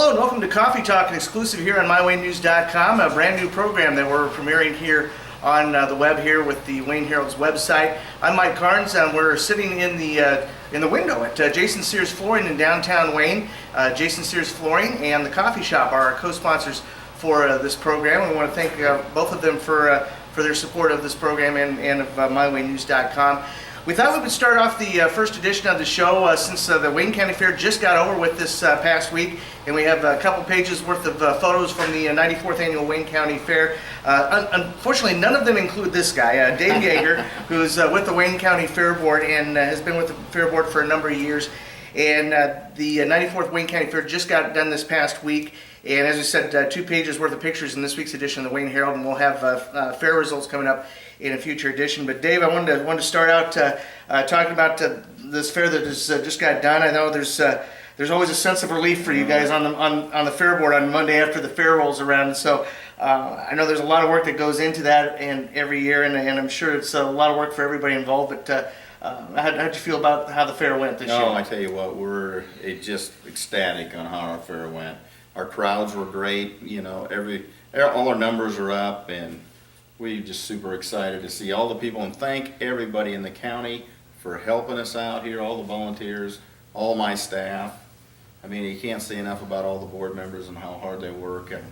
hello and welcome to Coffee Talk, an exclusive here on MyWayneNews.com, a brand new program that we're premiering here on the web here with the Wayne Herald's website. I'm Mike Carnes, and we're sitting in the window at Jason Sears Flooring in downtown Wayne. Jason Sears Flooring and the coffee shop are our co-sponsors for this program. We want to thank both of them for their support of this program and of MyWayneNews.com. We thought we would start off the first edition of the show since the Wayne County Fair just got over with this past week, and we have a couple pages worth of photos from the 94th Annual Wayne County Fair. Unfortunately, none of them include this guy, Dave Yeager, who's with the Wayne County Fair Board and has been with the Fair Board for a number of years. And the 94th Wayne County Fair just got done this past week. And as I said, 2 pages worth of pictures in this week's edition of the Wayne Herald, and we'll have fair results coming up in a future edition. But Dave, I wanted to start out talking about this fair that has just got done. I know there's always a sense of relief for you guys on the fair board on Monday after the fair rolls around. So I know there's a lot of work that goes into that and every year, and I'm sure it's a lot of work for everybody involved. But how'd you feel about how the fair went this year? Oh, I tell you what, we're just ecstatic on how our fair went. Our crowds were great, you know, all our numbers are up, and we're just super excited to see all the people, and thank everybody in the county for helping us out here, all the volunteers, all my staff. I mean, you can't say enough about all the board members and how hard they work. And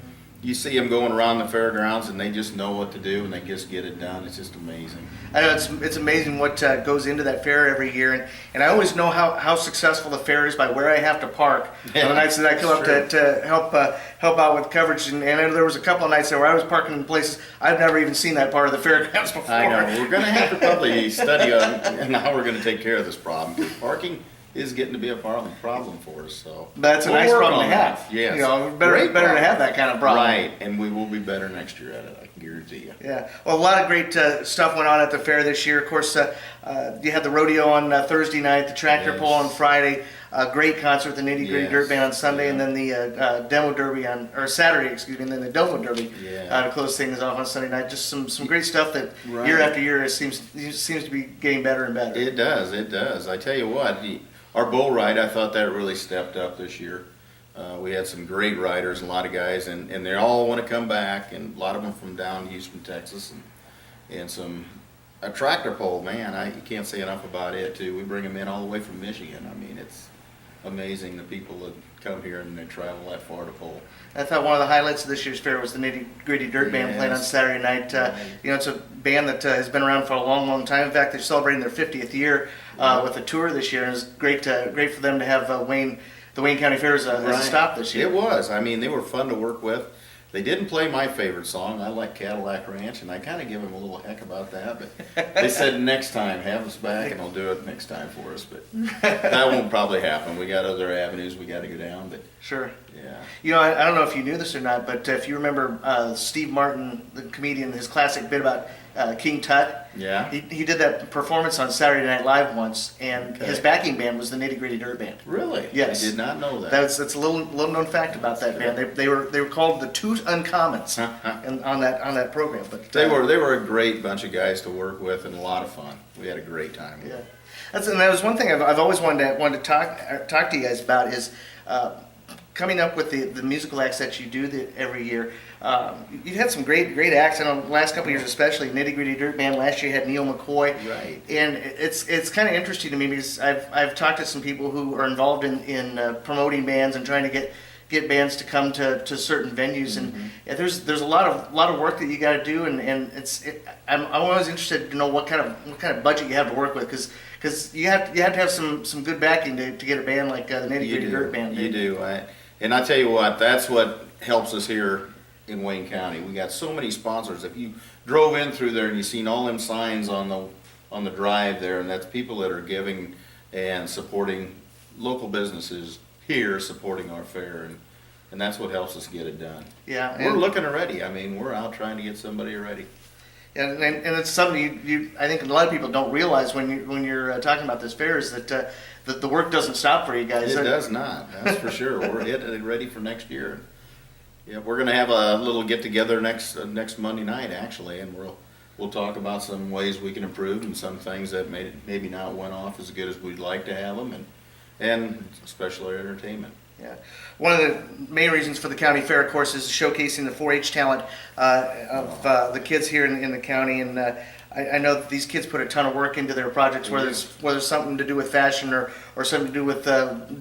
you see them going around the fairgrounds, and they just know what to do, and they just get it done. It's just amazing. I know it's amazing what goes into that fair every year, and I always know how successful the fair is by where I have to park on the nights that I come up to help out with coverage. And I know there was a couple of nights there where I was parking in places I've never even seen that part of the fairgrounds before. I know. We're going to have to probably study on how we're going to take care of this problem, because parking is getting to be a problem for us. So that's a nice problem to have. Yes. You know, better to have that kind of problem. Right, and we will be better next year at it, I can guarantee you. Yeah, well, a lot of great stuff went on at the fair this year. Of course, you had the rodeo on Thursday night, the tractor pull on Friday, a great concert, the Nitty Gritty Dirt Band on Sunday, and then the demo derby on Saturday, and then the Domo Derby to close things off on Sunday night. Just some great stuff that year after year seems to be getting better and better. It does. I tell you what, our bull ride, I thought that really stepped up this year. We had some great riders, a lot of guys, and they all want to come back, and a lot of them from down Houston, Texas, and a tractor pull, man, you can't say enough about it too. We bring them in all the way from Michigan. I mean, it's amazing the people that come here and they travel that far to pull. I thought one of the highlights of this year's fair was the Nitty Gritty Dirt Band playing on Saturday night. You know, it's a band that has been around for a long time. In fact, they're celebrating their 50th year with a tour this year, and it's great for them to have the Wayne County Fair as a stop this year. It was. I mean, they were fun to work with. They didn't play my favorite song. I like Cadillac Ranch, and I kind of give them a little heck about that. But they said next time, have us back, and they'll do it next time for us. But that won't probably happen. We got other avenues we got to go down. But sure. Yeah. You know, I don't know if you knew this or not, but if you remember Steve Martin, the comedian, his classic bit about King Tut. Yeah. He did that performance on Saturday Night Live once, and his backing band was the Nitty Gritty Dirt Band. Really? Yes. I did not know that. That's a little known fact about that band. They were called the Toot Uncommons on that program. But they were a great bunch of guys to work with and a lot of fun. We had a great time. Yeah. That was one thing I've always wanted to talk to you guys about is coming up with the musical acts that you do every year. You've had some great acts. I know the last couple of years, especially Nitty Gritty Dirt Band. Last year you had Neil McCoy. Right. And it's kind of interesting to me because I've talked to some people who are involved in promoting bands and trying to get bands to come to certain venues, and there's a lot of work that you got to do, and I'm always interested to know what kind of budget you have to work with, because you have to have some good backing to get a band like the Nitty Gritty Dirt Band. You do. And I tell you what, that's what helps us here in Wayne County. We got so many sponsors. If you drove in through there and you seen all them signs on the drive there, and that's people that are giving and supporting local businesses here, supporting our fair, and that's what helps us get it done. Yeah, we're looking already. I mean, we're out trying to get somebody ready. And it's something I think a lot of people don't realize when you're talking about this fair is that the work doesn't stop for you guys. It does not. That's for sure. We're getting ready for next year. Yeah, we're going to have a little get together next Monday night actually, and we'll talk about some ways we can improve and some things that maybe not went off as good as we'd like to have them, and special entertainment. Yeah. One of the main reasons for the county fair, of course, is showcasing the 4-H talent of the kids here in the county. And I know that these kids put a ton of work into their projects, whether it's something to do with fashion or something to do with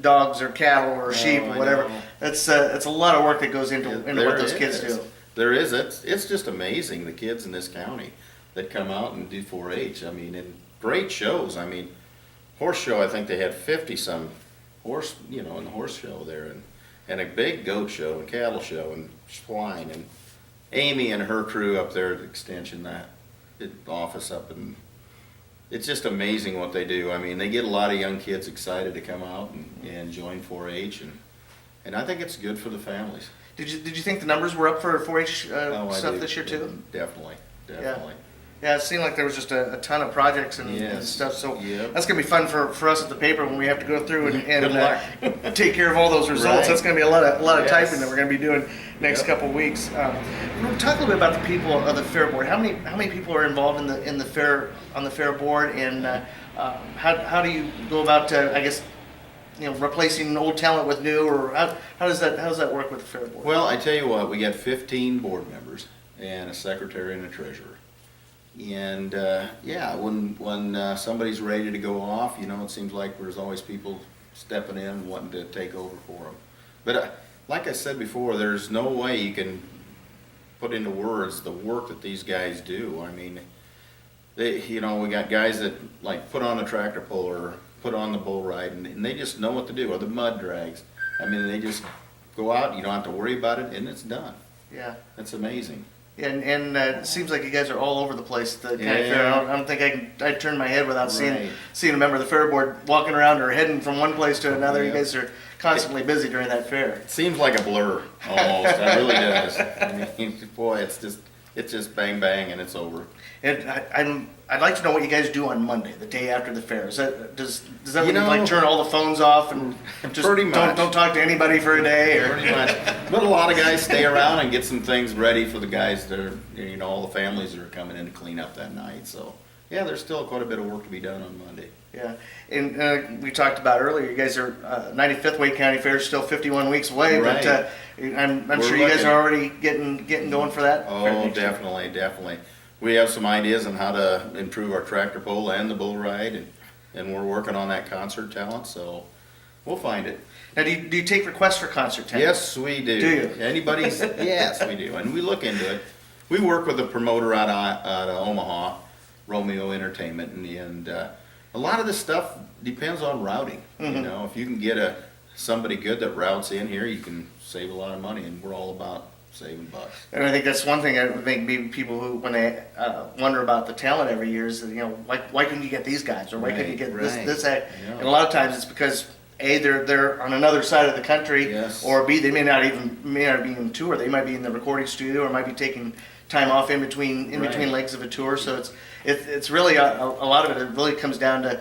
dogs or cattle or sheep or I whatever. know. It's a lot of work that goes into what those kids do. There is. It's just amazing, the kids in this county that come out and do 4-H. I mean, and great shows. I mean, horse show, I think they had 50-some horse, in the horse show there, and a big goat show and cattle show and swine, and Amy and her crew up there at Extension, that office up, and it's just amazing what they do. I mean, they get a lot of young kids excited to come out and join 4-H, and I think it's good for the families. Did you think the numbers were up for 4-H I stuff do. this year too? Definitely. Yeah, it seemed like there was just a ton of projects and Yes. stuff. So Yep. that's gonna be fun for us at the paper when we have to go through and Good luck. take care of all those results. Right. That's gonna be a lot of Yes. typing that we're gonna be doing next Yep. couple of weeks. We'll talk a little bit about the people of the fair board. How many people are involved in the fair on the fair board, and how do you go about I guess replacing old talent with new, or how does that work with the fair board? Well, I tell you what, we got 15 board members and a secretary and a treasurer. And when somebody's ready to go off, it seems like there's always people stepping in wanting to take over for them. But like I said before, there's no way you can put into words the work that these guys do. I mean, we got guys that like put on the tractor pull or put on the bull ride, and they just know what to do, or the mud drags. I mean, they just go out, you don't have to worry about it, and it's done. Yeah. That's amazing. And it seems like you guys are all over the place at the county Yeah. fair. I don't think I'd turn my head without Right. seeing a member of the fair board walking around or heading from one place to another. You Yeah. guys are constantly busy during that fair. It seems like a blur, almost. It really does. I mean, boy, it's just bang bang and it's over. And I'd like to know what you guys do on Monday, the day after the fair. Does that You mean you know- like turn all the phones off and just Pretty much. don't talk to anybody for a day? Or Pretty much. But a lot of guys stay around and get some things ready for the guys that are, all the families that are coming in to clean up that night. So, yeah, there's still quite a bit of work to be done on Monday. Yeah, and we talked about earlier. You guys are 95th Wayne County Fair is still 51 weeks away, Right. but I'm We're sure you guys looking. are already getting going for that. Oh, definitely. We have some ideas on how to improve our tractor pull and the bull ride, and we're working on that concert talent, so we'll find it. Now, do you take requests for concert talent? Yes, we do. Do you? Anybody's? Yes, we do, and we look into it. We work with a promoter out of Omaha, Romeo Entertainment, and a lot of this stuff depends on routing. Mhm. If you can get somebody good that routes in here, you can save a lot of money, and we're all about saving bucks. And I think that's one thing I think maybe people who, when they wonder about the talent every year, is that, why couldn't you get these guys, or why couldn't you get Right. this act? Yeah. And a lot of times it's because A, they're on another side of the country, Yes. or B, they may not be in tour. They might be in the recording studio, or might be taking time off in between Right. legs of a tour. So it's really a lot of it. It really comes down to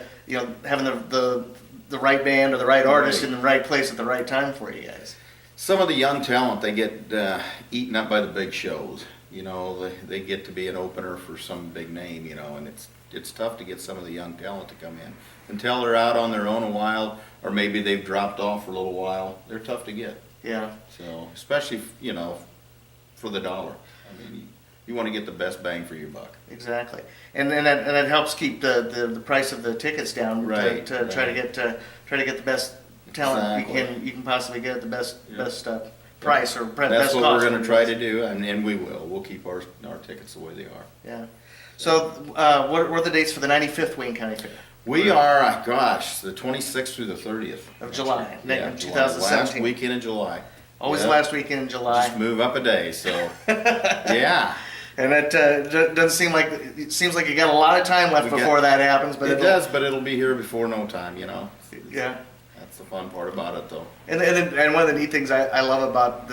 having the right band or the right artist Right. in the right place at the right time for you guys. Some of the young talent, they get eaten up by the big shows. They get to be an opener for some big name, and it's tough to get some of the young talent to come in. Until they're out on their own a while, or maybe they've dropped off for a little while, they're tough to get. Yeah. So, especially, for the dollar. I mean, you want to get the best bang for your buck. Exactly, and that helps keep the price of the tickets down Right, to try to right. get the best talent Exactly. you can possibly get at the best Yeah. best price or That's best what cost. we're going to try to do, and we will. We'll keep our tickets the way they are. Yeah. So what are the dates for the 95th Wayne County Fair? We are, the 26th through the 30th. Of July, Yeah, in July. 2017. Last weekend in July. Always Yeah. the last weekend in July. Just move up a day, so, yeah. And that doesn't seem like it seems like you got a lot of time left We got- before that happens. But It does, but it'll be here before no time, Yeah. That's the fun part about it, though. And one of the neat things I love about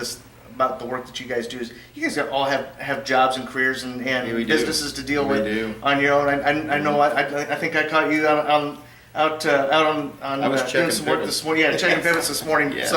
the work that you guys do is you guys all have jobs and careers and we do. businesses to deal We with do. on your own. I know I think I caught you out on I was doing checking some work pivots. this morning. Yeah, checking pivots this morning. Yes.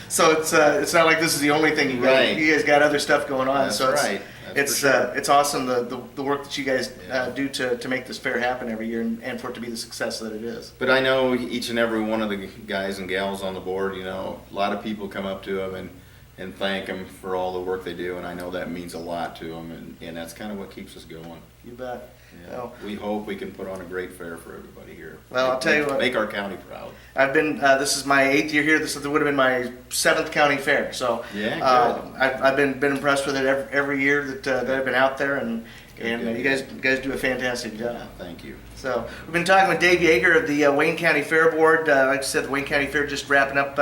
So it's not like this is the only thing you got. Right. You guys got other stuff going on. That's so it's, right. it's for sure. it's awesome the work that you guys do to make this fair happen every year and for it to be the success that it is. But I know each and every one of the guys and gals on the board, you know, a lot of people come up to them and thank them for all the work they do, and I know that means a lot to them, and that's kind of what keeps us going. You bet. Yeah. Well, We hope we can put on a great fair for everybody here. Well, I'll tell you what. Make our county proud. I've been this is my 8th year here. This would have been my 7th county fair. So Yeah, good. I've been impressed with it every year that I've been out there, and Good. you guys do a fantastic job. Yeah, thank you. So we've been talking with Dave Yeager of the Wayne County Fair Board. Like I said, the Wayne County Fair just wrapping up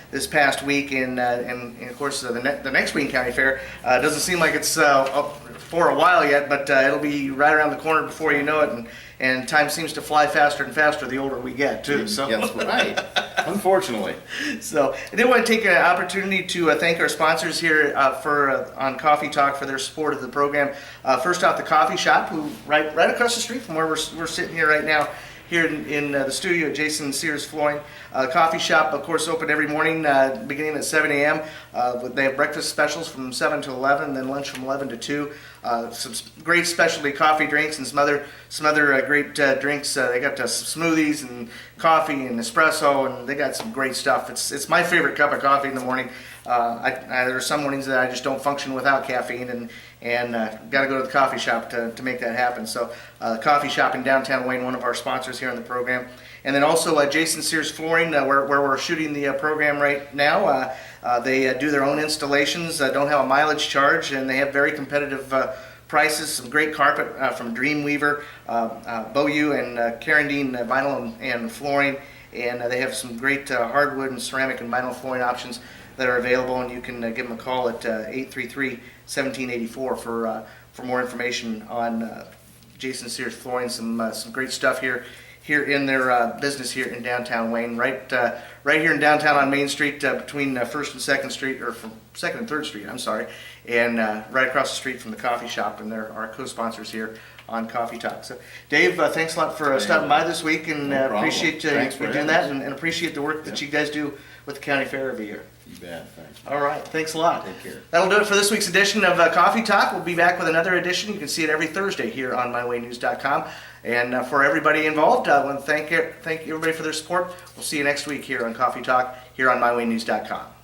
this past week, and of course the next Wayne County Fair doesn't seem like it's up for a while yet, but it'll be right around the corner before you know it, and time seems to fly faster and faster the older we get too. So. Yeah, that's right. Unfortunately. So I did want to take an opportunity to thank our sponsors here on Coffee Talk for their support of the program. First off, the Coffee Shop, who right across the street from where we're sitting here right now, here in the studio at Jason Sears Flooring. Coffee Shop, of course, open every morning beginning at 7 a.m. They have breakfast specials from 7 to 11, then lunch from 11 to 2. Some great specialty coffee drinks and some other great drinks. They got some smoothies and coffee and espresso, and they got some great stuff. It's my favorite cup of coffee in the morning. There are some mornings that I just don't function without caffeine, and got to go to the coffee shop to make that happen. So Coffee Shop in downtown Wayne, one of our sponsors here on the program. And then also Jason Sears Flooring, where we're shooting the program right now. They do their own installations, don't have a mileage charge, and they have very competitive prices. Some great carpet from Dreamweaver, Beaulieu, and Carandine Vinyl and Flooring. And they have some great hardwood and ceramic and vinyl flooring options that are available, and you can give them a call at 833-1784 for more information on Jason Sears Flooring. Some great stuff here in their business here in downtown Wayne, right here in downtown on Main Street, between First and Second Street, or from Second and Third Street, I'm sorry, and right across the street from the coffee shop, and they're our co-sponsors here on Coffee Talk. So, Dave, thanks a lot for stopping by this week, and No problem. appreciate Thanks you for doing having that, us. and appreciate the work that you guys do with the county fair every year. You bet. Thanks. All right, thanks a lot. Take care. That'll do it for this week's edition of Coffee Talk. We'll be back with another edition. You can see it every Thursday here on mywaynews.com. And for everybody involved, I want to thank everybody for their support. We'll see you next week here on Coffee Talk here on mywaynews.com.